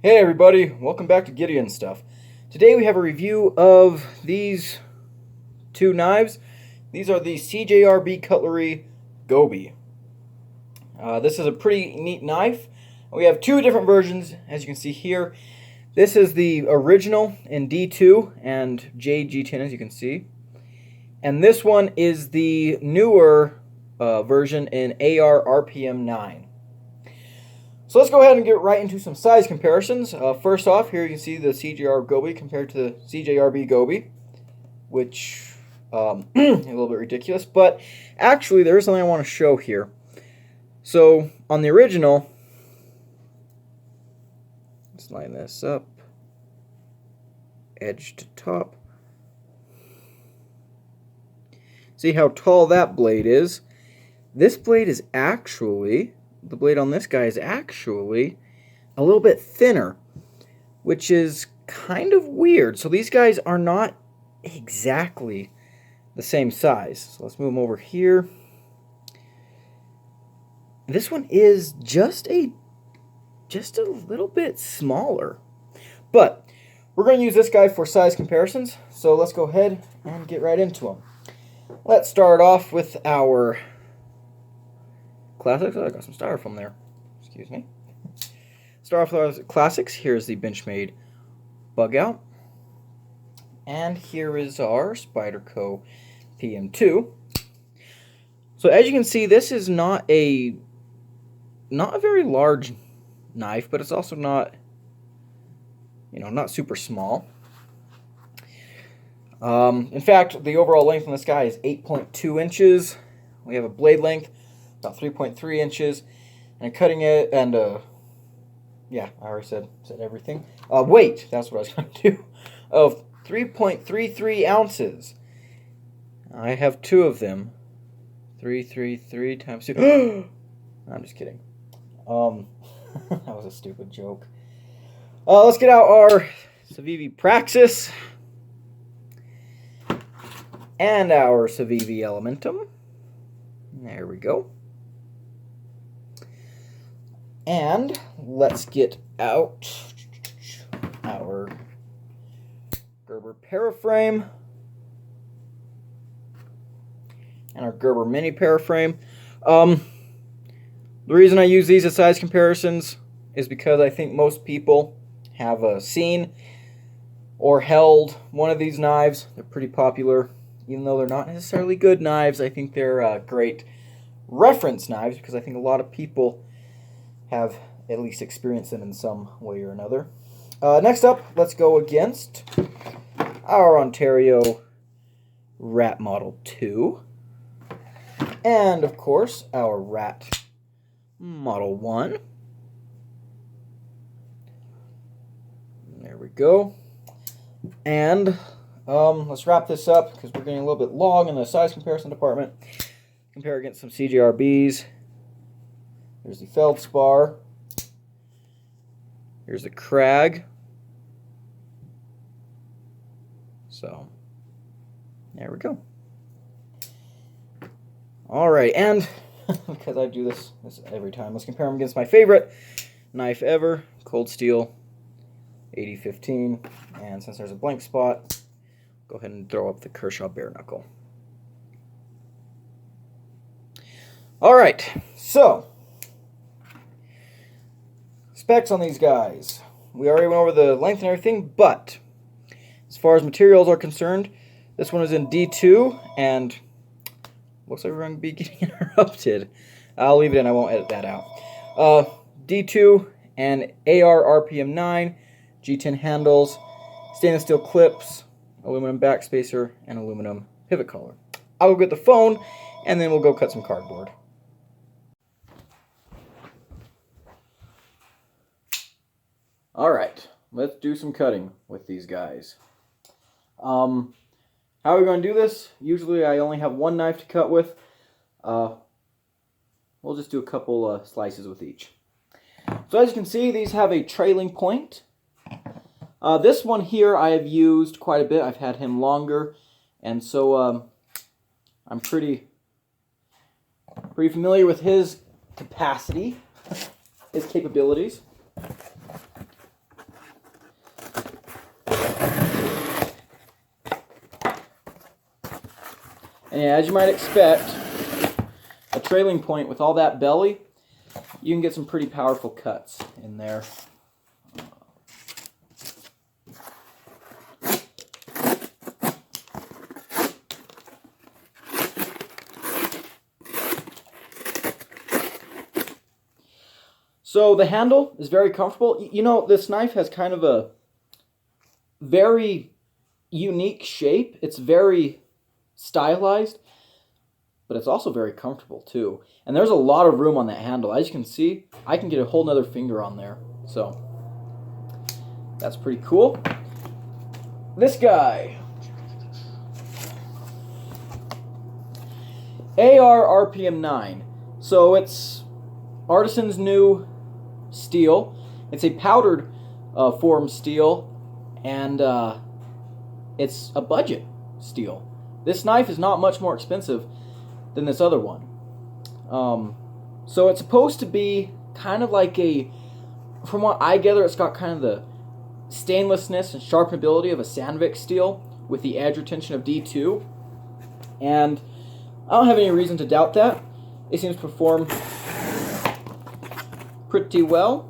Hey everybody, welcome back to Gideon Stuff. Today we have a review of these two knives. These are the CJRB Cutlery Gobi. This is a pretty neat knife. We have two different versions, as you can see here. This is the original in D2 and JG10, as you can see. And this one is the newer version in AR RPM 9. So let's go ahead and get right into some size comparisons. First off, here you can see the CJRB Gobi compared to the CJRB Gobi, which a little bit ridiculous, but actually there is something I want to show here. So on the original, let's line this up, edge to top. See how tall that blade is? This blade is actually, the blade on this guy is actually a little bit thinner, which is kind of weird. So these guys are not exactly the same size. So let's move them over here. This one is just a little bit smaller, but we're going to use this guy for size comparisons. So let's go ahead and get right into them. Let's start off with our classics. Oh, I got some styrofoam there. Excuse me. Start off with our classics. Here's the Benchmade Bug Out. And here is our Spyderco PM2. So as you can see, this is not a very large knife, but it's also not, not super small. In fact, the overall length on this guy is 8.2 inches. We have a blade length about 3.3 inches, and cutting it, and yeah, I already said everything. Weight, that's what I was going to do, of 3.33 ounces. I have two of them. 333 times 2. I'm just kidding. That was a stupid joke. Let's get out our Civivi Praxis and our Civivi Elementum. There we go. And let's get out our Gerber Paraframe and our Gerber Mini Paraframe. The reason I use these as size comparisons is because I think most people have seen or held one of these knives. They're pretty popular. Even though they're not necessarily good knives, I think they're great reference knives because I think a lot of people have at least experienced them in some way or another. Next up, let's go against our Ontario Rat Model 2. And, of course, our Rat Model 1. There we go. And let's wrap this up because we're getting a little bit long in the size comparison department. Compare against some CJRBs. There's the Feldspar. Here's the Krag. So, there we go. Alright, and because I do this every time, let's compare them against my favorite knife ever, Cold Steel 8015. And since there's a blank spot, go ahead and throw up the Kershaw Bare Knuckle. Alright, so specs on these guys. We already went over the length and everything, but as far as materials are concerned, this one is in D2, and looks like we're going to be getting interrupted. I'll leave it in, I won't edit that out. D2 and AR RPM 9, G10 handles, stainless steel clips, aluminum backspacer, and aluminum pivot collar. I'll go get the phone, and then we'll go cut some cardboard. Alright, let's do some cutting with these guys. How are we going to do this? Usually I only have one knife to cut with. We'll just do a couple slices with each. So as you can see, these have a trailing point. This one here I have used quite a bit. I've had him longer, and so I'm pretty familiar with his capacity, his capabilities. And yeah, as you might expect, a trailing point with all that belly, you can get some pretty powerful cuts in there. So the handle is very comfortable. You know, this knife has kind of a very unique shape. It's very stylized, but it's also very comfortable too. And there's a lot of room on that handle. As you can see, I can get a whole nother finger on there. So that's pretty cool. This guy, AR RPM 9. So it's Artisan's new steel. It's a powdered form steel, and it's a budget steel. This knife is not much more expensive than this other one. So it's supposed to be kind of like a, from what I gather, it's got kind of the stainlessness and sharpenability of a Sandvik steel with the edge retention of D2. And I don't have any reason to doubt that. It seems to perform pretty well.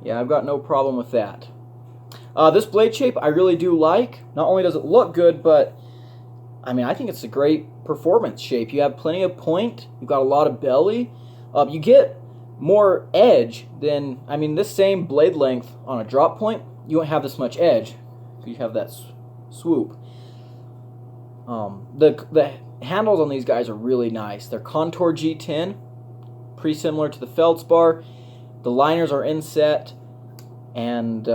Yeah, I've got no problem with that. This blade shape I really do like. Not only does it look good, but I mean, I think it's a great performance shape. You have plenty of point. You've got a lot of belly. You get more edge than, I mean, this same blade length on a drop point, you won't have this much edge. You have that swoop. The handles on these guys are really nice. They're contour G10, pretty similar to the feldspar. The liners are inset, and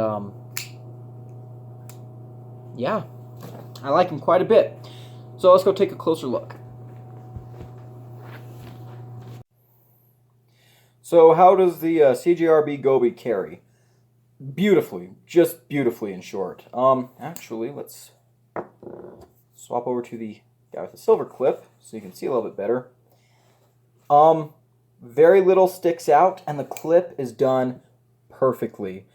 yeah, I like them quite a bit. So let's go take a closer look. So how does the CJRB Gobi carry? Beautifully, just beautifully in short. Actually, let's swap over to the guy with the silver clip so you can see a little bit better. Very little sticks out, and the clip is done perfectly.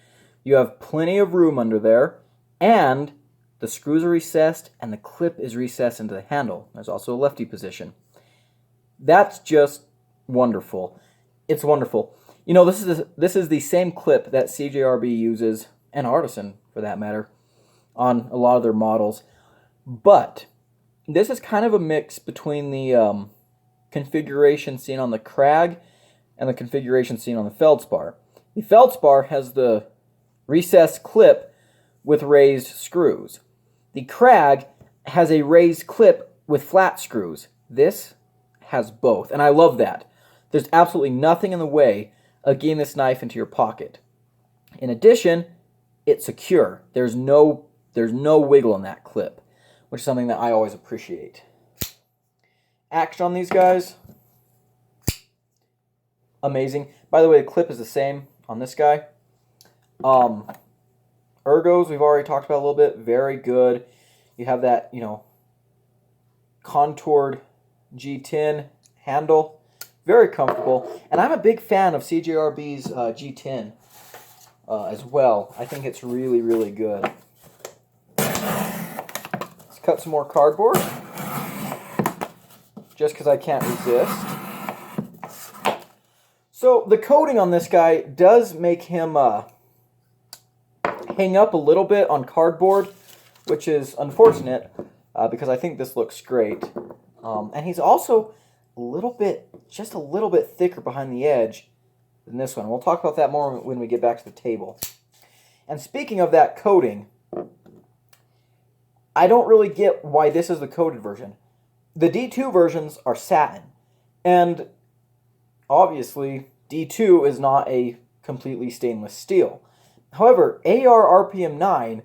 You have plenty of room under there, and the screws are recessed, and the clip is recessed into the handle. There's also a lefty position. That's just wonderful. It's wonderful. You know, this is the same clip that CJRB uses, and Artisan for that matter, on a lot of their models. But this is kind of a mix between the configuration seen on the Krag and the configuration seen on the feldspar. The feldspar has the recessed clip with raised screws. The Krag has a raised clip with flat screws. This has both, and I love that. There's absolutely nothing in the way of getting this knife into your pocket. In addition, it's secure. There's no wiggle in that clip, which is something that I always appreciate. Action on these guys, amazing. By the way, the clip is the same on this guy. Ergos, we've already talked about a little bit. Very good. You have that, you know, contoured G10 handle. Very comfortable. And I'm a big fan of CJRB's G10 as well. I think it's really, really good. Let's cut some more cardboard, just because I can't resist. So the coating on this guy does make him hang up a little bit on cardboard, which is unfortunate because I think this looks great. And he's also just a little bit thicker behind the edge than this one. We'll talk about that more when we get back to the table. And speaking of that coating, I don't really get why this is the coated version. The D2 versions are satin, and obviously D2 is not a completely stainless steel. However, AR RPM 9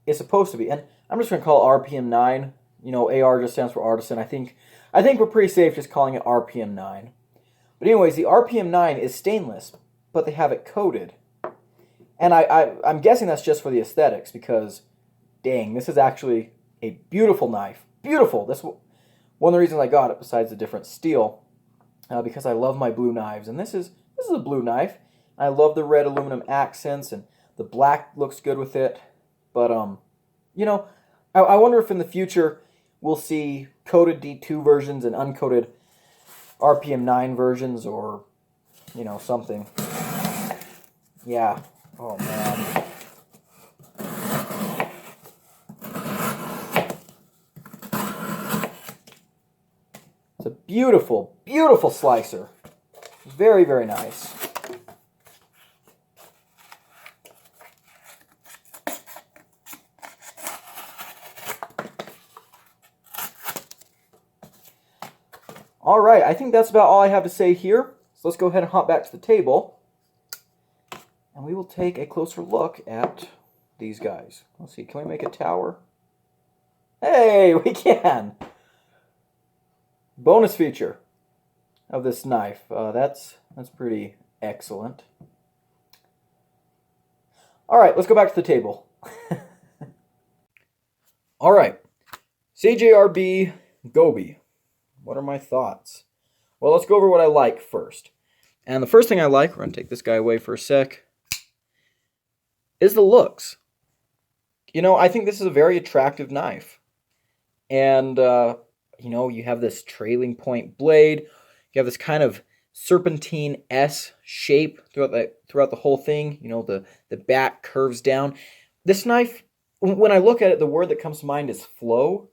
is supposed to be, and I'm just going to call it RPM 9. You know, AR just stands for Artisan. I think we're pretty safe just calling it RPM 9. But anyways, the RPM 9 is stainless, but they have it coated. And I'm guessing that's just for the aesthetics, because, dang, this is actually a beautiful knife. Beautiful. That's One of the reasons I got it, besides the different steel, because I love my blue knives, and this is a blue knife. I love the red aluminum accents, and the black looks good with it. But you know, I wonder if in the future we'll see coated D2 versions and uncoated RPM 9 versions, or you know, something. Yeah. Oh man. It's a beautiful, beautiful slicer. Very, very nice. All right, I think that's about all I have to say here. So let's go ahead and hop back to the table, and we will take a closer look at these guys. Let's see, can we make a tower? Hey, we can! Bonus feature of this knife. That's pretty excellent. All right, let's go back to the table. All right, CJRB Gobi. What are my thoughts? Well, let's go over what I like first. And the first thing I like, we're going to take this guy away for a sec, is the looks. You know, I think this is a very attractive knife. And, you know, you have this trailing point blade. You have this kind of serpentine S shape throughout the whole thing. You know, the back curves down. This knife, when I look at it, the word that comes to mind is flow.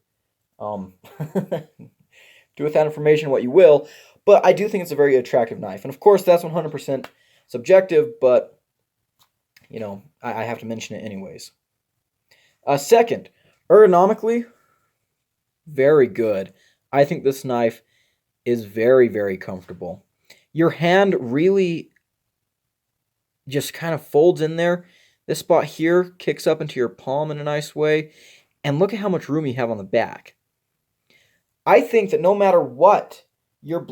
Do with that information what you will, but I do think it's a very attractive knife. And of course, that's 100% subjective, but, you know, I have to mention it anyways. Second, ergonomically, very good. I think this knife is very, very comfortable. Your hand really just kind of folds in there. This spot here kicks up into your palm in a nice way. And look at how much room you have on the back. I think that no matter what your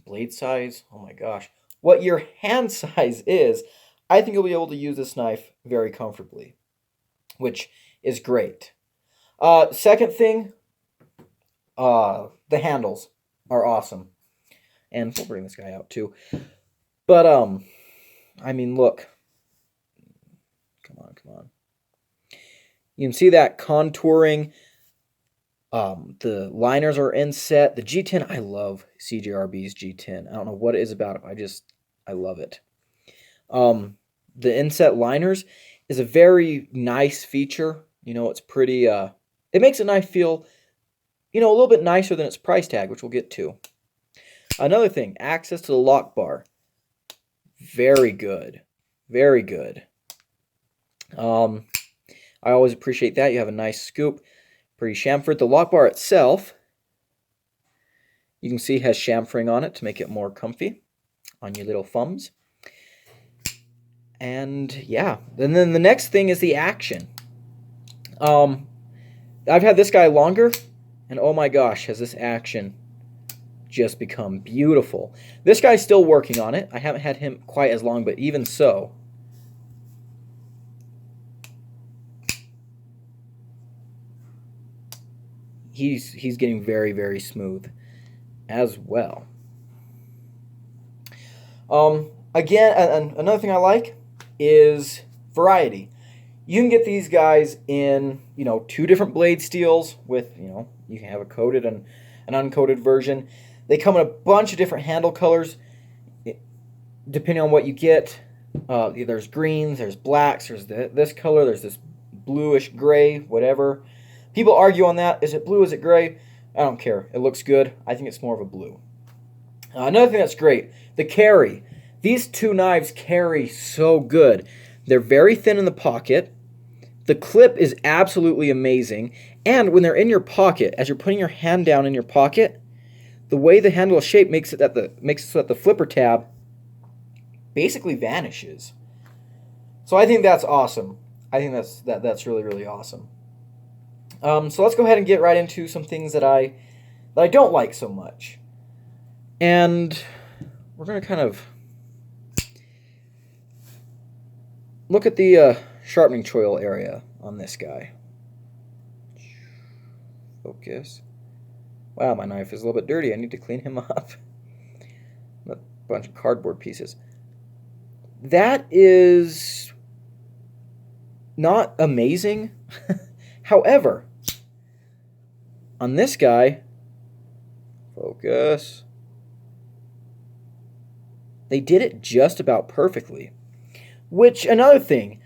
blade size, oh my gosh, what your hand size is, I think you'll be able to use this knife very comfortably, which is great. Second thing, the handles are awesome. And we'll bring this guy out too. But, I mean, look. Come on, come on. You can see that contouring. The liners are inset. The G10, I love CJRB's G10. I don't know what it is about it. I love it. The inset liners is a very nice feature. You know, it's pretty, it makes a knife feel, you know, a little bit nicer than its price tag, which we'll get to. Another thing, access to the lock bar. Very good. Very good. I always appreciate that. You have a nice scoop. Pretty chamfered. The lock bar itself, you can see, has chamfering on it to make it more comfy on your little thumbs. And yeah, and then the next thing is the action. I've had this guy longer, and oh my gosh, has this action just become beautiful. This guy's still working on it. I haven't had him quite as long, but even so, he's getting very, very smooth as well. Again, another thing I like is variety. You can get these guys in, you know, 2 different blade steels with, you know, you can have a coated and an uncoated version. They come in a bunch of different handle colors, depending on what you get. There's greens, there's blacks, there's this color, there's this bluish gray, whatever. People argue on that. Is it blue? Is it gray? I don't care. It looks good. I think it's more of a blue. Another thing that's great, the carry. These 2 knives carry so good. They're very thin in the pocket. The clip is absolutely amazing. And when they're in your pocket, as you're putting your hand down in your pocket, the way the handle is shaped makes it so that the flipper tab basically vanishes. So I think that's awesome. I think that's really, really awesome. So let's go ahead and get right into some things that I don't like so much. And we're going to kind of look at the sharpening choil area on this guy. Focus. Wow, my knife is a little bit dirty. I need to clean him up. A bunch of cardboard pieces. That is not amazing. However, on this guy, focus, they did it just about perfectly. Which, another thing,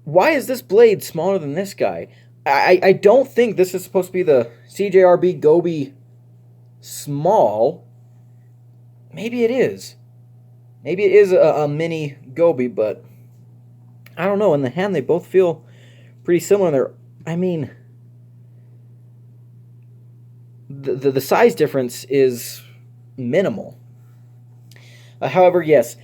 why is this blade smaller than this guy? I don't think this is supposed to be the CJRB Gobi small. Maybe it is. Maybe it is a mini Gobi, but I don't know. In the hand, they both feel pretty similar. I mean, the size difference is minimal. However, yes,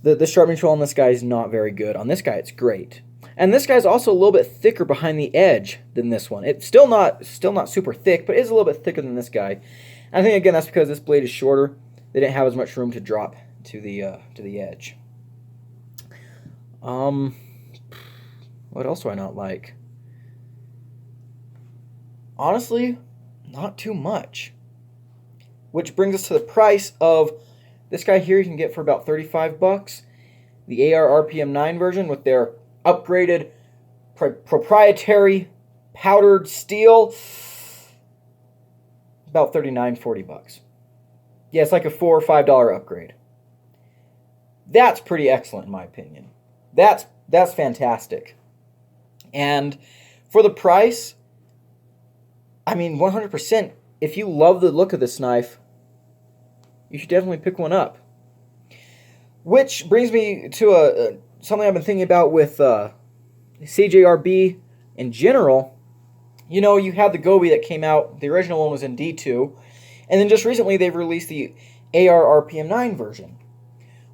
the sharpening tool on this guy is not very good. On this guy, it's great. And this guy's also a little bit thicker behind the edge than this one. It's still not super thick, but it is a little bit thicker than this guy. And I think, again, that's because this blade is shorter. They didn't have as much room to drop to the edge. What else do I not like? Honestly, not too much. Which brings us to the price of this guy here. You can get for about $35. The AR RPM 9 version with their upgraded proprietary powdered steel, about $39-40. Yeah, it's like a $4 or $5 upgrade. That's pretty excellent in my opinion. That's fantastic. And for the price, I mean, 100%, if you love the look of this knife, you should definitely pick one up. Which brings me to something I've been thinking about with CJRB in general. You know, you had the Gobi that came out, the original one was in D2, and then just recently they've released the AR RPM 9 version.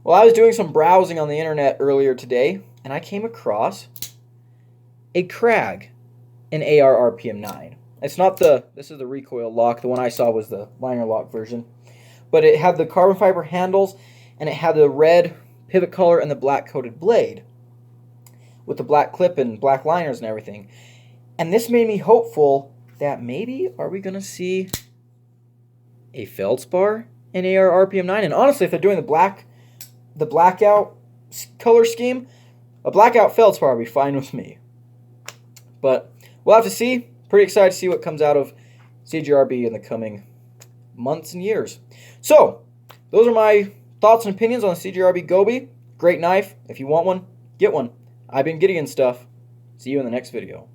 Well, I was doing some browsing on the internet earlier today, and I came across a Krag in AR RPM 9. It's not this is the recoil lock, the one I saw was the liner lock version. But it had the carbon fiber handles, and it had the red pivot color and the black coated blade with the black clip and black liners and everything. And this made me hopeful that maybe are we going to see a feldspar in AR RPM 9? And honestly, if they're doing the blackout color scheme, a blackout feldspar would be fine with me. But we'll have to see. Pretty excited to see what comes out of CJRB in the coming months and years. So, those are my thoughts and opinions on the CJRB Gobi. Great knife. If you want one, get one. I've been Gideon Stuff. See you in the next video.